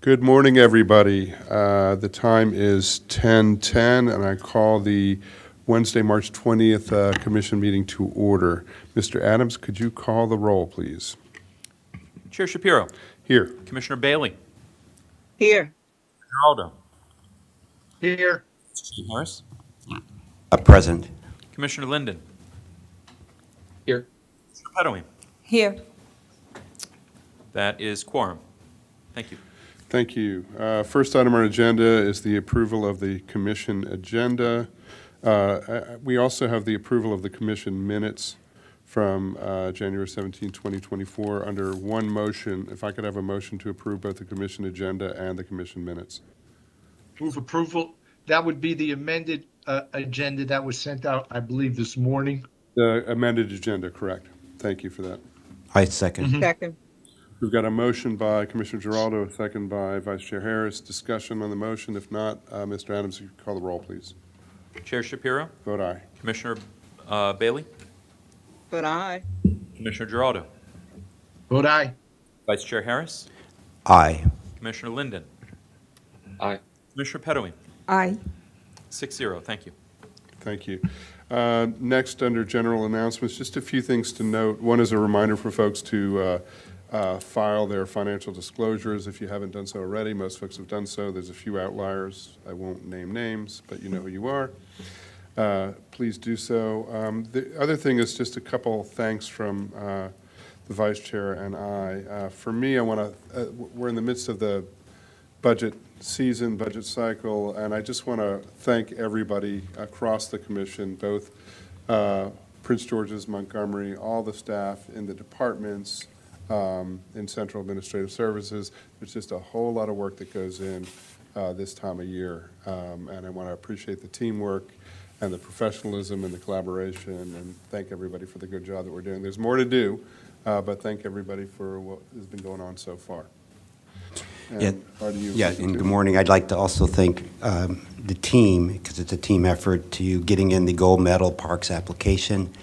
Good morning, everybody. The time is 10:10, and I call the Wednesday, March 20th Commission meeting to order. Mr. Adams, could you call the roll, please? Chair Shapiro. Here. Commissioner Bailey. Here. Geraldo. Here. Chief Harris. Present. Commissioner Linden. Here. Commissioner Pettowing. Here. That is quorum. Thank you. Thank you. First item on our agenda is the approval of the commission agenda. We also have the approval of the commission minutes from January 17, 2024, under one motion. If I could have a motion to approve both the commission agenda and the commission minutes. Move approval. That would be the amended agenda that was sent out, I believe, this morning. The amended agenda, correct. Thank you for that. I second. Second. We've got a motion by Commissioner Geraldo, a second by Vice Chair Harris. Discussion on the motion. If not, Mr. Adams, you can call the roll, please. Chair Shapiro. Vote aye. Commissioner Bailey. Vote aye. Commissioner Geraldo. Vote aye. Vice Chair Harris. Aye. Commissioner Linden. Aye. Commissioner Pettowing. Aye. 6-0. Thank you. Thank you. Next, under general announcements, just a few things to note. One is a reminder for folks to file their financial disclosures if you haven't done so already. Most folks have done so. There's a few outliers. I won't name names, but you know who you are. Please do so. The other thing is just a couple thanks from the Vice Chair and I. For me, I want to, we're in the midst of the budget season, budget cycle, and I just want to thank everybody across the commission, both Prince George's, Montgomery, all the staff in the departments, in Central Administrative Services. There's just a whole lot of work that goes in this time of year, and I want to appreciate the teamwork and the professionalism and the collaboration, and thank everybody for the good job that we're doing. There's more to do, but thank everybody for what has been going on so far. And And good morning. I'd like to also thank the team, because it's a team effort, to getting in the gold medal parks application.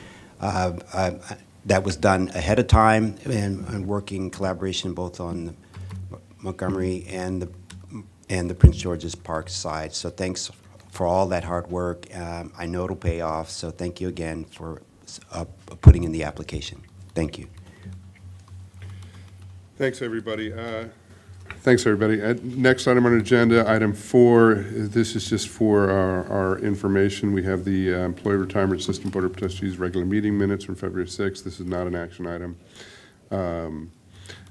That was done ahead of time and working in collaboration both on the Montgomery and the Prince George's Park side. So thanks for all that hard work. I know it'll pay off, so thank you again for putting in the application. Thank you. Thanks, everybody. Thanks, everybody. Next item on our agenda, item 4. This is just for our information. We have the Employee Retirement System Board of Trustees regular meeting minutes from February 6th. This is not an action item.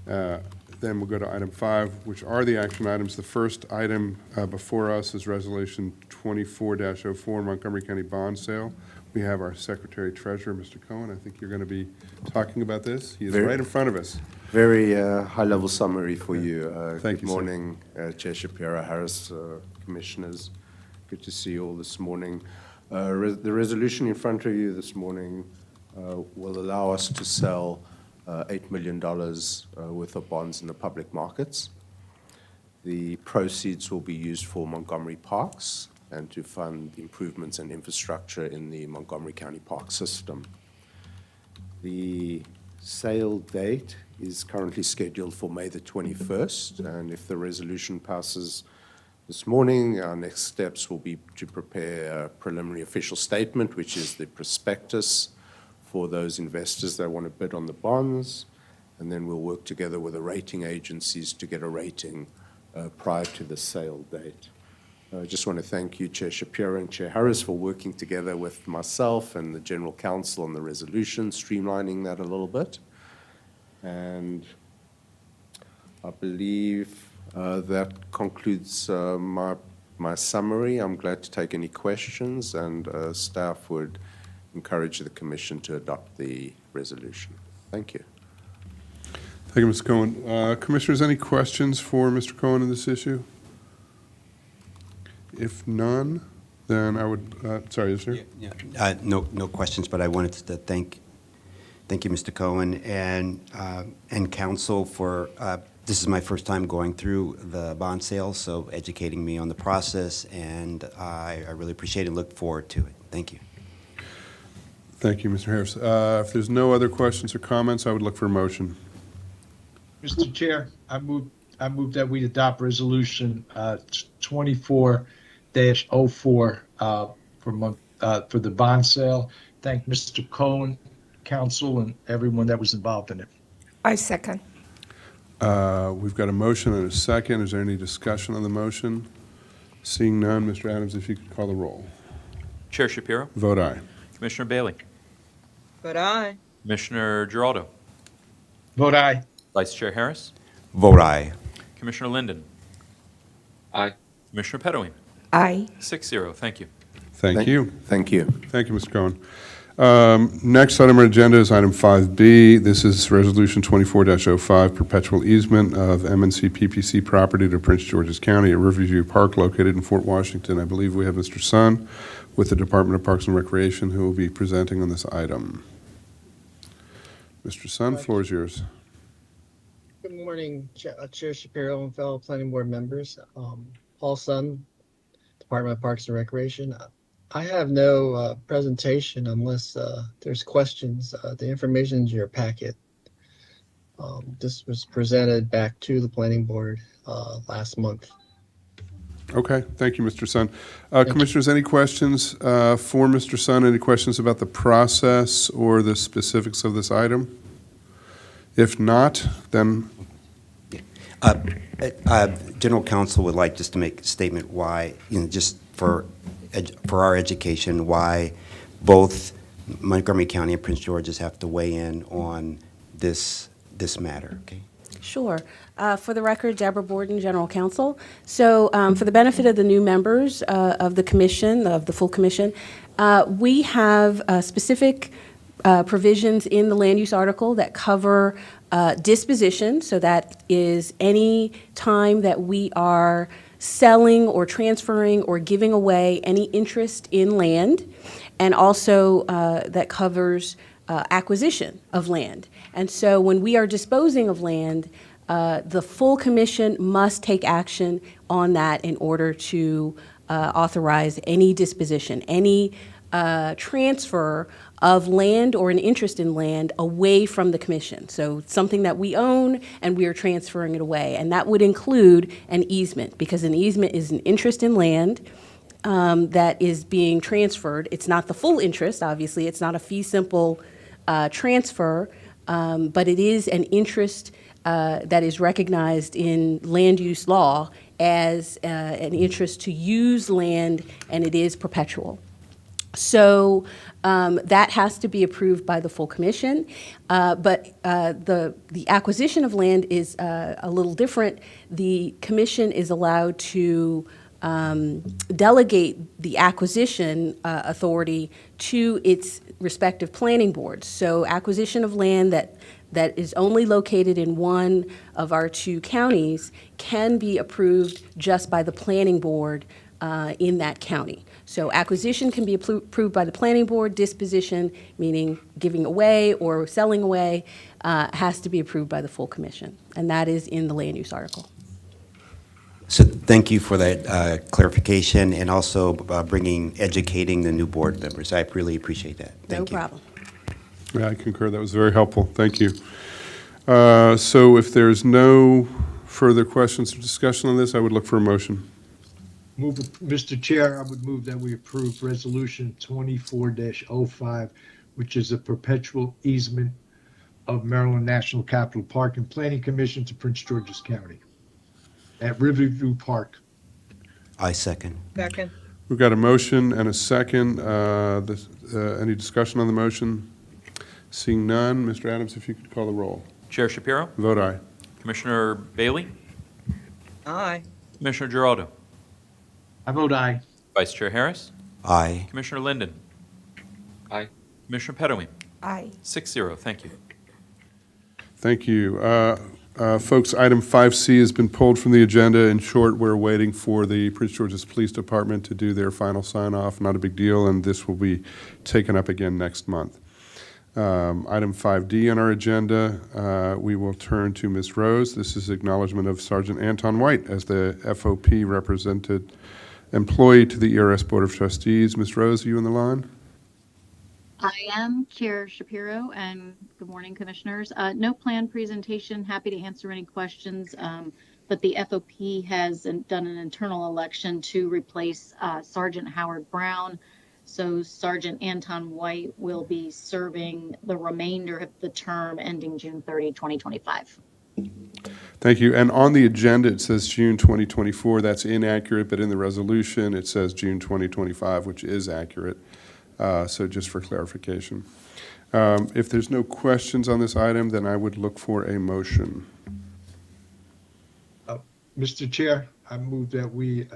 Then we'll go to item 5, which are the action items. The first item before us is Resolution 24-04, Montgomery County Bond Sale. We have our Secretary Treasurer, Mr. Cohen. I think you're going to be talking about this. He is right in front of us. Very high-level summary for you. Thank you, Good morning, Chair Shapiro, Harris, Commissioners. Good to see you all this morning. The resolution in front of you this morning will allow us to sell $8 million worth of bonds in the public markets. The proceeds will be used for Montgomery Parks and to fund improvements and infrastructure in the Montgomery County Park system. The sale date is currently scheduled for May the 21st, and if the resolution passes this morning, our next steps will be to prepare a preliminary official statement, which is the prospectus for those investors that want to bid on the bonds, and then we'll work together with the rating agencies to get a rating prior to the sale date. I just want to thank you, Chair Shapiro and Chair Harris, for working together with myself and the General Counsel on the resolution, streamlining that a little bit. And I believe that concludes my summary. I'm glad to take any questions, and staff would encourage the Commission to adopt the resolution. Thank you. Thank you, Mr. Cohen. Commissioners, any questions for Mr. Cohen on this issue? If none, then I would, sorry, yes, sir? No questions, but I wanted to thank you, Mr. Cohen, and Council for, this is my first time going through the bond sale, so educating me on the process, and I really appreciate it and look forward to it. Thank you. Thank you, Mr. Harris. If there's no other questions or comments, I would look for a motion. Mr. Chair, I move that we adopt resolution 24-04 for the bond sale. Thank Mr. Cohen, council, and everyone that was involved in it. I second. We've got a motion and a second. Is there any discussion on the motion? Seeing none, Mr. Adams, if you could call the roll. Chair Shapiro, Vote aye. Commissioner Bailey, But I. Commissioner Giraldo, Vote aye. Vice Chair Harris, Vote aye. Commissioner Linden, Aye. Commissioner Pettaway. I. 6-0, thank you. Thank you. Thank you. Thank you, Mr. Cohen. Next item on our agenda is item 5B. This is Resolution 24-05, perpetual easement of M-NCPPC property to Prince George's County at Riverview Park located in Fort Washington. I believe we have Mr. Sun with the Department of Parks and Recreation who will be presenting on this item. Mr. Sun, floor is yours. Good morning, Chair Shapiro and fellow planning board members. Paul Sun, Department of Parks and Recreation. I have no presentation unless there's questions. The information is in your packet. This was presented back to the planning board last month. Okay, thank you, Mr. Sun. you. Commissioners, any questions for Mr. Sun? Any questions about the process or the specifics of this item? If not, then General Counsel would like just to make a statement why, just for our education, why both Montgomery County and Prince George's have to weigh in on this matter, okay? Sure. For the record, Deborah Borden, General Counsel. So for the benefit of the new members of the commission, of the full commission, we have specific provisions in the land use article that cover disposition. So that is any time that we are selling or transferring or giving away any interest in land, and also that covers acquisition of land. And so when we are disposing of land, the full commission must take action on that in order to authorize any disposition, any transfer of land or an interest in land away from the commission. So something that we own and we are transferring it away. And that would include an easement, because an easement is an interest in land that is being transferred. It's not the full interest, obviously. It's not a fee simple transfer, but it is an interest that is recognized in land use law as an interest to use land, and it is perpetual. So that has to be approved by the full commission, but the acquisition of land is a little different. The commission is allowed to delegate the acquisition authority to its respective planning boards. So acquisition of land that is only located in one of our two counties can be approved just by the planning board in that county. So acquisition can be approved by the planning board. Disposition, meaning giving away or selling away, has to be approved by the full commission. And that is in the land use article. So thank you for that clarification, and also educating the new board members. I really appreciate that. Thank you. No problem. yeah, I concur. That was very helpful. Thank you. So if there's no further questions or discussion on this, I would look for a motion. Mr. Chair, I would move that we approve resolution 24-05, which is a perpetual easement of Maryland National Capital Park and Planning Commission to Prince George's County at Riverview Park. I second. Second. We've got a motion and a second. Any discussion on the motion? Seeing none, Mr. Adams, if you could call the roll. Chair Shapiro, Vote aye. Commissioner Bailey, Aye. Commissioner Giraldo, I vote aye. Vice Chair Harris, Aye. Commissioner Linden, Aye. Commissioner Pettaway. Aye. 6-0, thank you. Thank you. Folks, item 5C has been pulled from the agenda. In short, we're waiting for the Prince George's Police Department to do their final sign-off. Not a big deal, and this will be taken up again next month. Item 5D on our agenda, we will turn to Ms. Rose. This is acknowledgement of Sergeant Anton White as the FOP represented employee to the ERS Board of Trustees. Ms. Rose, are you on the line? I am Chair Shapiro, and good morning, Commissioners. No planned presentation. Happy to answer any questions. but the FOP has done an internal election to replace Sergeant Howard Brown. So Sergeant Anton White will be serving the remainder of the term ending June 30, 2025. Thank you. And on the agenda, it says June 2024. That's inaccurate, but in the resolution, it says June 2025, which is accurate. So just for clarification. If there's no questions on this item, then I would look for a motion. Mr. Chair, I move that we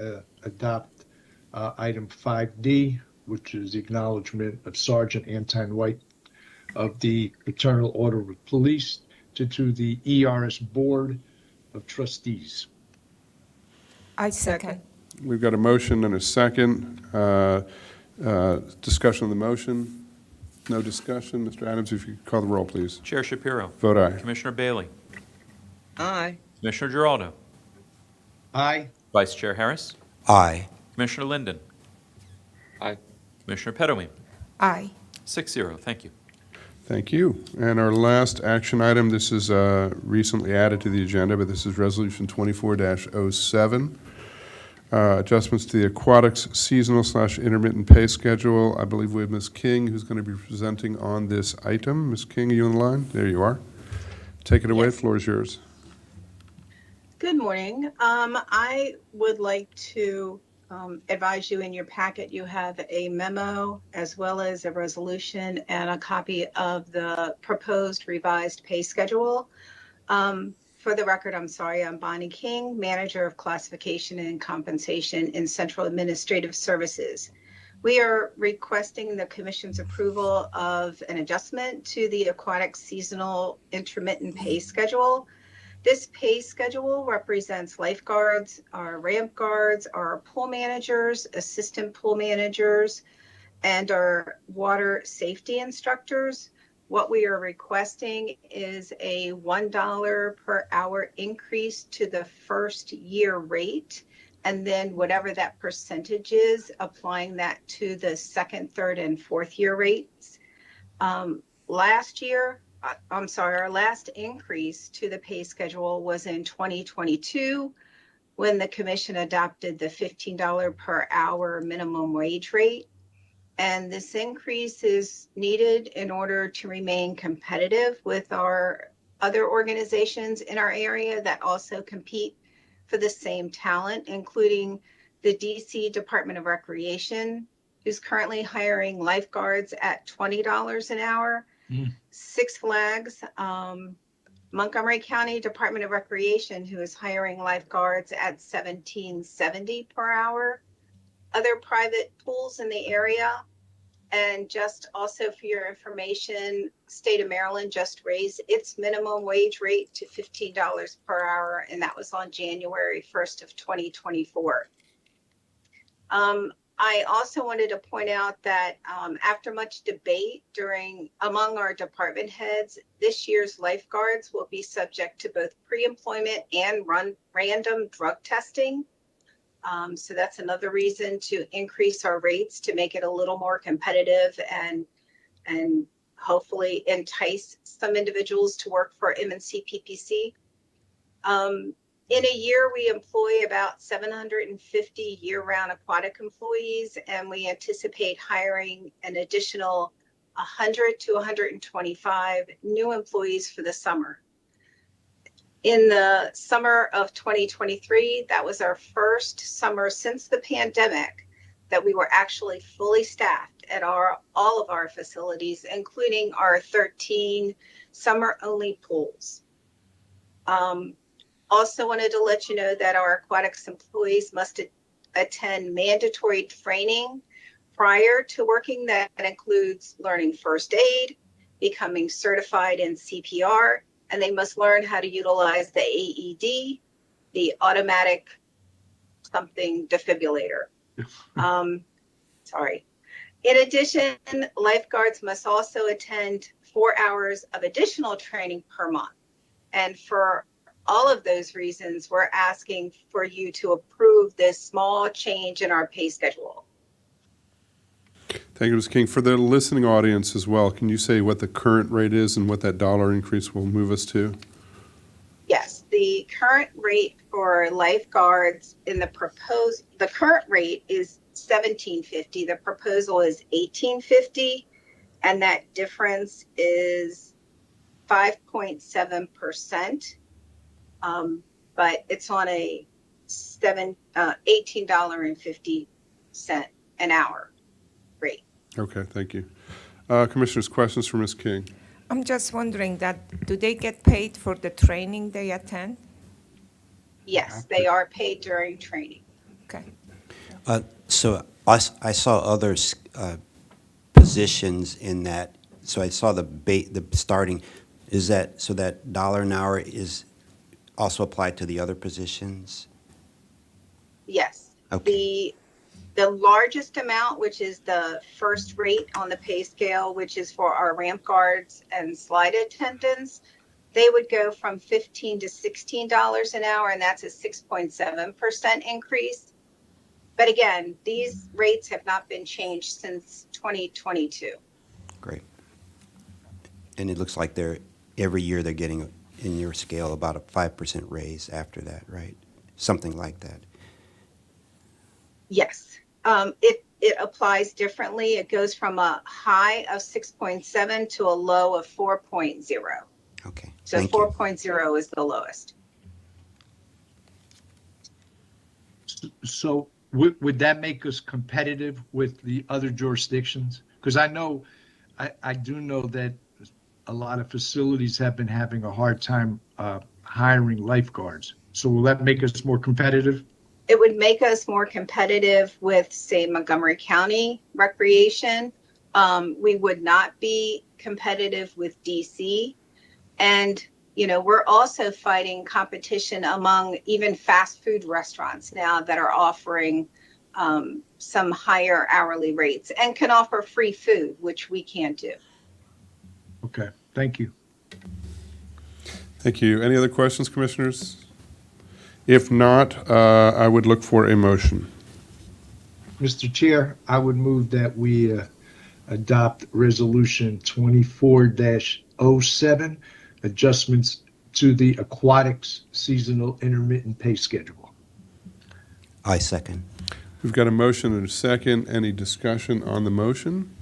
adopt item 5D, which is the acknowledgement of Sergeant Anton White of the Fraternal Order of Police to the ERS Board of Trustees. I second. We've got a motion and a second. Discussion on the motion? No discussion. Mr. Adams, if you could call the roll, please. Chair Shapiro. Vote aye. Commissioner Bailey. Aye. Commissioner Giraldo. Aye. Vice Chair Harris. Aye. Commissioner Linden. Aye. Commissioner Pettaway. Aye. 6-0. Thank you. Thank you. And our last action item, this is recently added to the agenda, but this is Resolution 24-07. Adjustments to the aquatics seasonal/intermittent pay schedule. I believe we have Ms. King who's going to be presenting on this item. Ms. King, are you on the line? There you are. Take it away. Yes. The floor is yours. Good morning. I would like to advise you in your packet, you have a memo as well as a resolution and a copy of the proposed revised pay schedule. For the record, I'm sorry, I'm Bonnie King, Manager of Classification and Compensation in Central Administrative Services. We are requesting the Commission's approval of an adjustment to the aquatic seasonal intermittent pay schedule. This pay schedule represents lifeguards, our ramp guards, our pool managers, assistant pool managers, and our water safety instructors. What we are requesting is a $1 per hour increase to the first year rate, and then whatever that percentage is, applying that to the second, third, and fourth year rates. Our last increase to the pay schedule was in 2022 when the Commission adopted the $15 per hour minimum wage rate. And this increase is needed in order to remain competitive with our other organizations in our area that also compete for the same talent, including the DC Department of Recreation, who's currently hiring lifeguards at $20 an hour. Six Flags, Montgomery County Department of Recreation, who is hiring lifeguards at $17.70 per hour. Other private pools in the area, and just also for your information, state of Maryland just raised its minimum wage rate to $15 per hour, and that was on January 1st of 2024. I also wanted to point out that after much debate among our department heads, this year's lifeguards will be subject to both pre-employment and random drug testing. So that's another reason to increase our rates to make it a little more competitive and hopefully entice some individuals to work for M-NCPPC. In a year, we employ about 750 year-round aquatic employees, and we anticipate hiring an additional 100 to 125 new employees for the summer. In the summer of 2023, that was our first summer since the pandemic that we were actually fully staffed at all of our facilities, including our 13 summer-only pools. Also wanted to let you know that our aquatics employees must attend mandatory training prior to working. That includes learning first aid, becoming certified in CPR, and they must learn how to utilize the AED, the automatic something defibrillator. Sorry. In addition, lifeguards must also attend 4 hours of additional training per month. And for all of those reasons, we're asking for you to approve this small change in our pay schedule. Thank you, Ms. King. For the listening audience as well, can you say what the current rate is and what that dollar increase will move us to? Yes, the current rate for lifeguards the current rate is $17.50. The proposal is $18.50, and that difference is 5.7%. But it's on a $18.50 an hour rate. Okay, thank you. Commissioners, questions for Ms. King? I'm just wondering that, do they get paid for the training they attend? Yes, they are paid during training. Okay. So I saw other positions in that, so I saw the starting, is that, so that dollar an hour is also applied to the other positions? Yes. Okay. The largest amount, which is the first rate on the pay scale, which is for our ramp guards and slide attendants, they would go from $15 to $16 an hour, and that's a 6.7% increase. But again, these rates have not been changed since 2022. Great. And it looks like every year they're getting, in your scale, about a 5% raise after that, right? Something like that. Yes. It applies differently. It goes from a high of 6.7 to a low of 4.0. Okay. So Thank you. 4.0 is the lowest. So would that make us competitive with the other jurisdictions? Because I do know that a lot of facilities have been having a hard time hiring lifeguards. So will that make us more competitive? It would make us more competitive with, say, Montgomery County Recreation. We would not be competitive with DC. And, we're also fighting competition among even fast food restaurants now that are offering some higher hourly rates and can offer free food, which we can't do. Okay, thank you. Thank you. Any other questions, Commissioners? If not, I would look for a motion. Mr. Chair, I would move that we adopt Resolution 24-07, adjustments to the aquatics seasonal intermittent pay schedule. I second. We've got a motion and a second. Any discussion on the motion?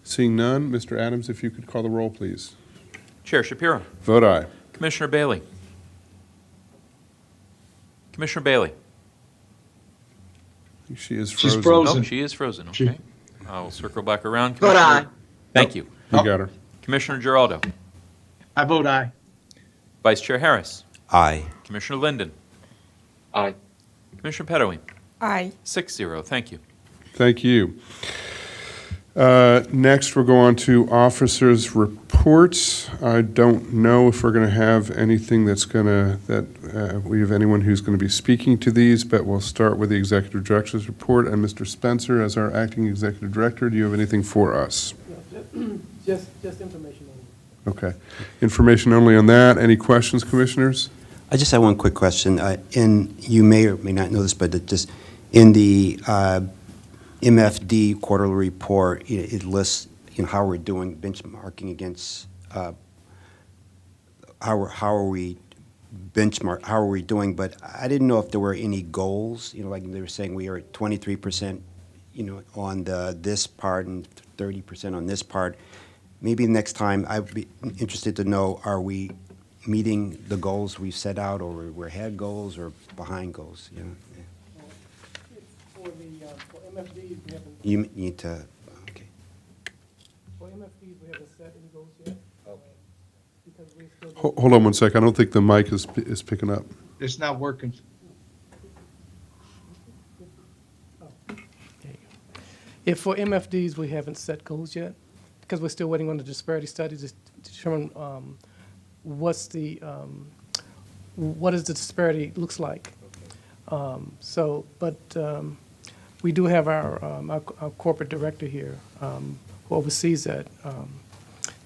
Seeing none, Mr. Adams, if you could call the roll, please. Chair Shapiro. Vote aye. Commissioner Bailey. Commissioner Bailey. I think she is She's frozen. frozen. Oh, she is frozen. She- Okay. I'll circle back around. Vote aye. Thank you. You got her. Commissioner Giraldo. I vote aye. Vice Chair Harris. Aye. Commissioner Linden. Aye. Commissioner Pettaway. Aye. 6-0. Thank you. Thank you. Next, we'll go on to officers' reports. I don't know if we're going to have anything we have anyone who's going to be speaking to these, but we'll start with the Executive Director's report. And Mr. Spencer, as our Acting Executive Director, do you have anything for us? Just information only. Okay. Information only on that. Any questions, Commissioners? I just have one quick question. You may or may not know this, but just in the MFD quarterly report, it lists how we're doing benchmarking against how are we doing, but I didn't know if there were any goals. Like they were saying, we are at 23%, on this part and 30% on this part. Maybe next time I'd be interested to know: are we meeting the goals we set out, or we're ahead goals or behind goals? For MFDs, we haven't. You need to. Okay. For MFDs, we haven't set any goals yet. Okay. Because we still. Hold on one sec. I don't think the mic is picking up. It's not working. If for MFDs, we haven't set goals yet, because we're still waiting on the disparity studies to determine what is the disparity looks like. We do have our corporate director here who oversees that,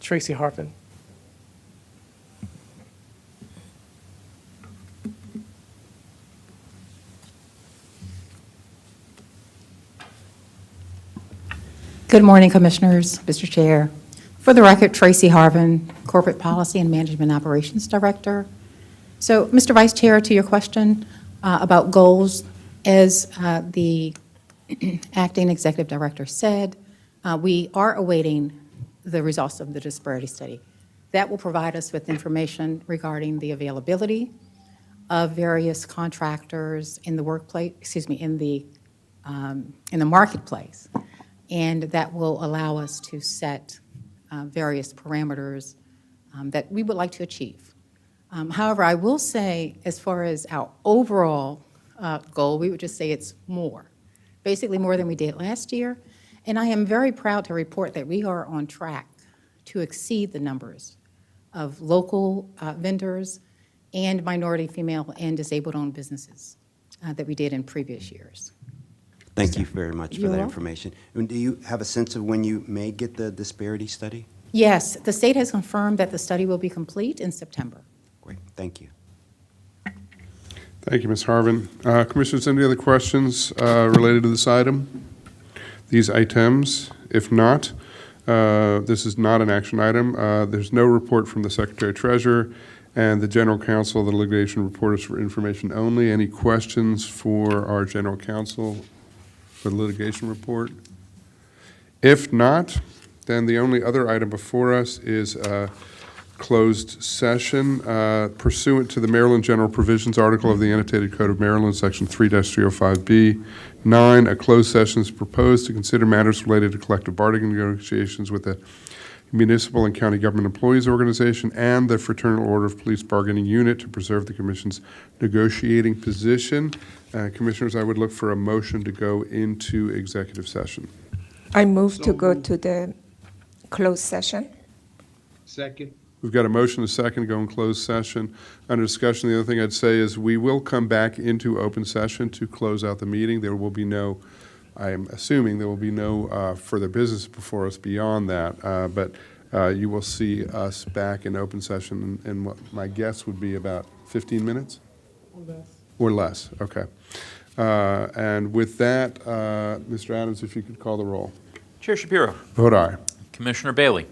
Tracy Harpin. Good morning, Commissioners, Mr. Chair. For the record, Tracy Harvin, Corporate Policy and Management Operations Director. So, Mr. Vice Chair, to your question about goals, as the acting executive director said, we are awaiting the results of the disparity study. That will provide us with information regarding the availability of various contractors in the workplace, in the marketplace, and that will allow us to set various parameters that we would like to achieve. However, I will say, as far as our overall goal, we would just say it's more, basically more than we did last year. And I am very proud to report that we are on track to exceed the numbers of local vendors and minority, female, and disabled-owned businesses that we did in previous years. Thank you very much for You're that welcome. information. And do you have a sense of when you may get the disparity study? Yes, the state has confirmed that the study will be complete in September. Great, thank you. Thank you, Ms. Harvin. Commissioners, any other questions related to this item, these items? If not, this is not an action item. There's no report from the Secretary Treasurer, and the General Counsel. The litigation report is for information only. Any questions for our General Counsel for the litigation report? If not, then the only other item before us is closed session pursuant to the Maryland General Provisions article of the Annotated Code of Maryland, Section 3-305B. 9, a closed session is proposed to consider matters related to collective bargaining negotiations with the Municipal and County Government Employees Organization and the Fraternal Order of Police Bargaining Unit to preserve the Commission's negotiating position. Commissioners, I would look for a motion to go into executive session. I move to go to the closed session. Second. We've got a motion, a second, to go in closed session. Under discussion, the other thing I'd say is we will come back into open session to close out the meeting. There will be no, I am assuming there will be no further business before us beyond that, but you will see us back in open session in what my guess would be about 15 minutes? Or less, okay. And with that, Mr. Adams, if you could call the roll. Chair Shapiro. Vote aye. Commissioner Bailey.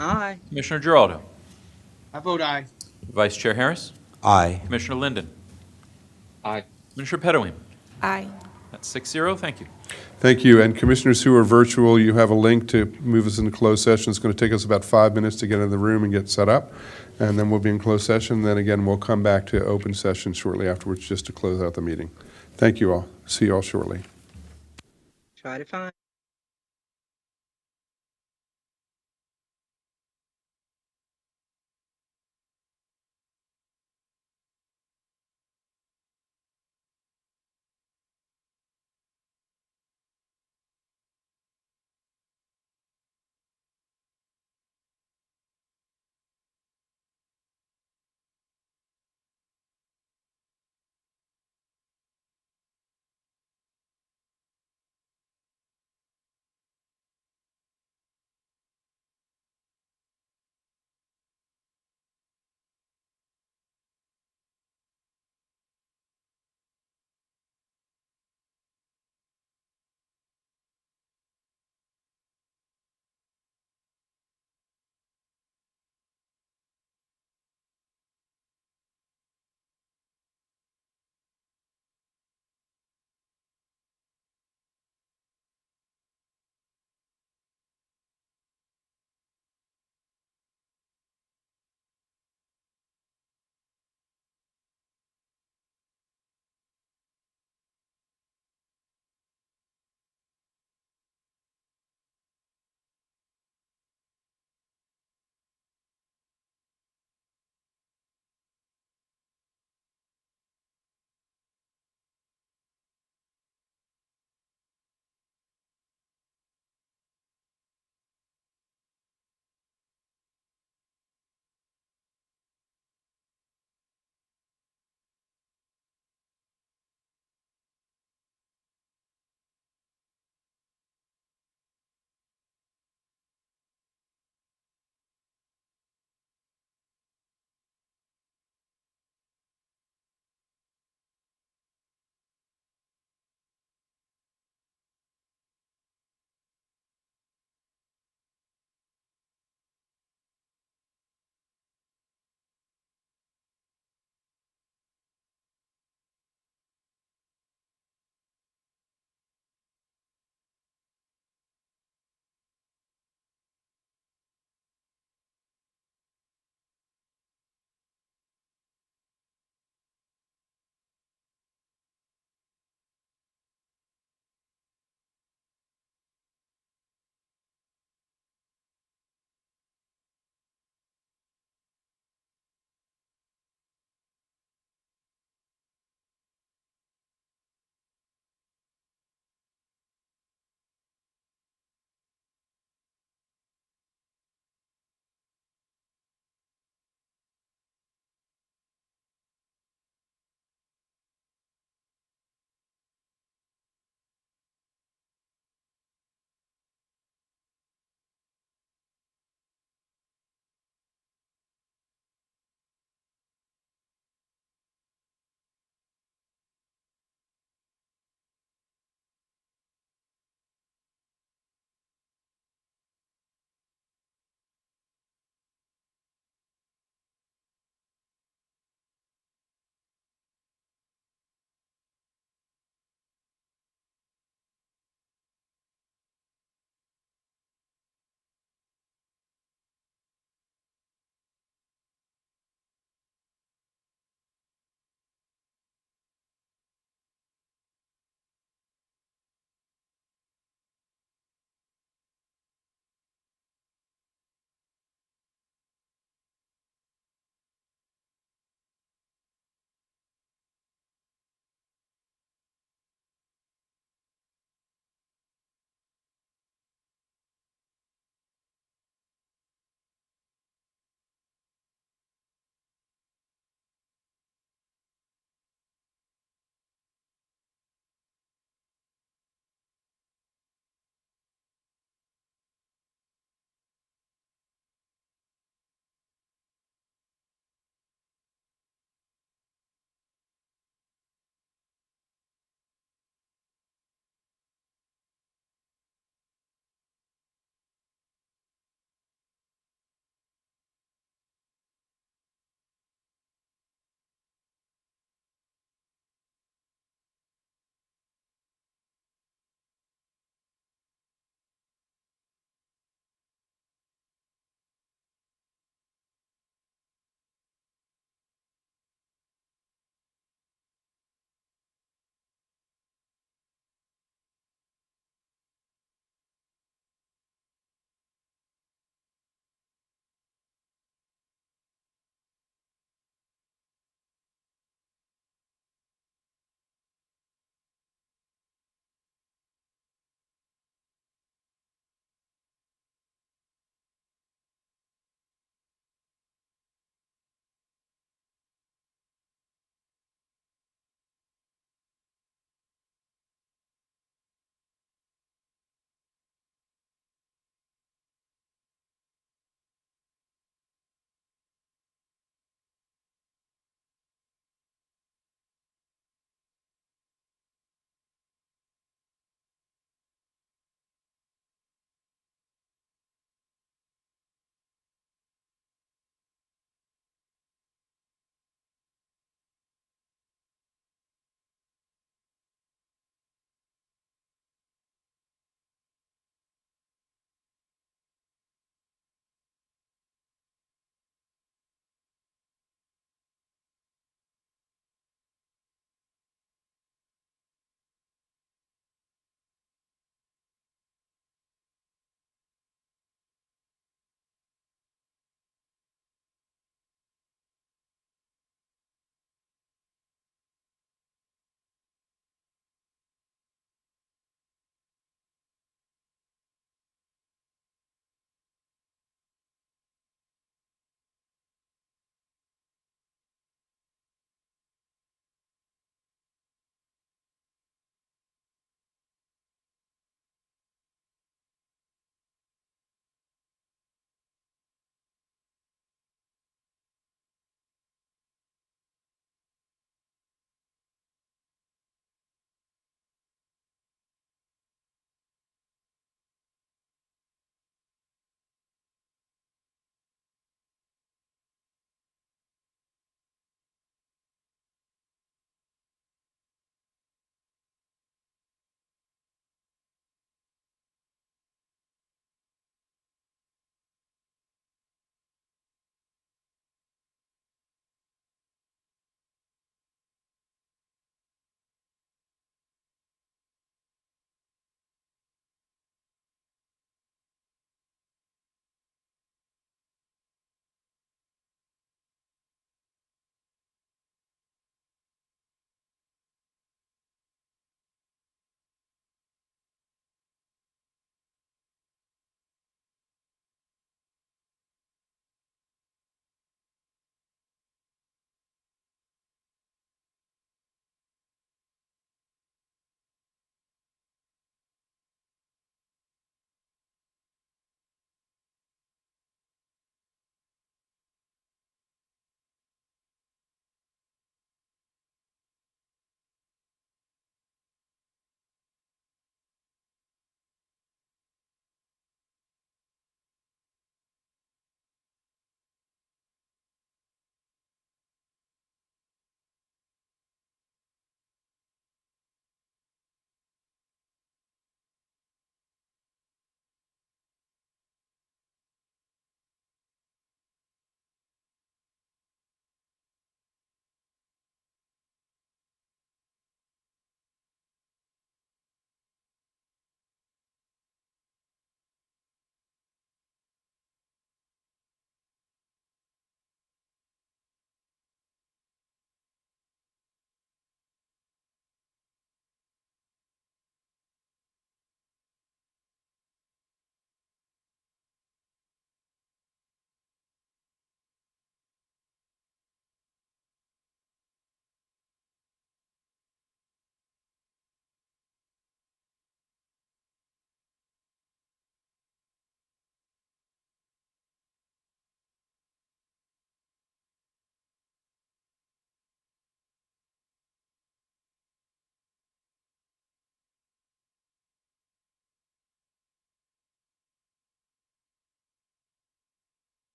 Aye. Commissioner Giraldo. I vote aye. Vice Chair Harris. Aye. Commissioner Linden. Aye. Commissioner Pettaway. Aye. That's 6-0. Thank you. Thank you. And commissioners who are virtual, you have a link to move us into closed session. It's going to take us about 5 minutes to get into the room and get set up. And then we'll be in closed session. Then again, we'll come back to open session shortly afterwards just to close out the meeting. Thank you all. See you all shortly. Try to find.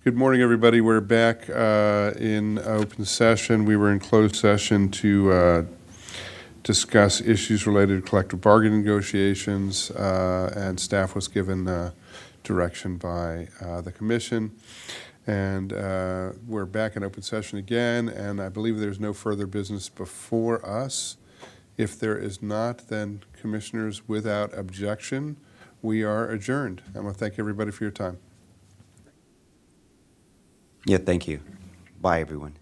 Good morning, everybody. We're back in open session. We were in closed session to discuss issues related to collective bargaining negotiations, and staff was given direction by the commission. And we're back in open session again, and I believe there's no further business before us. If there is not, then commissioners, without objection, we are adjourned. I want to thank everybody for your time. Yeah, thank you. Bye, everyone.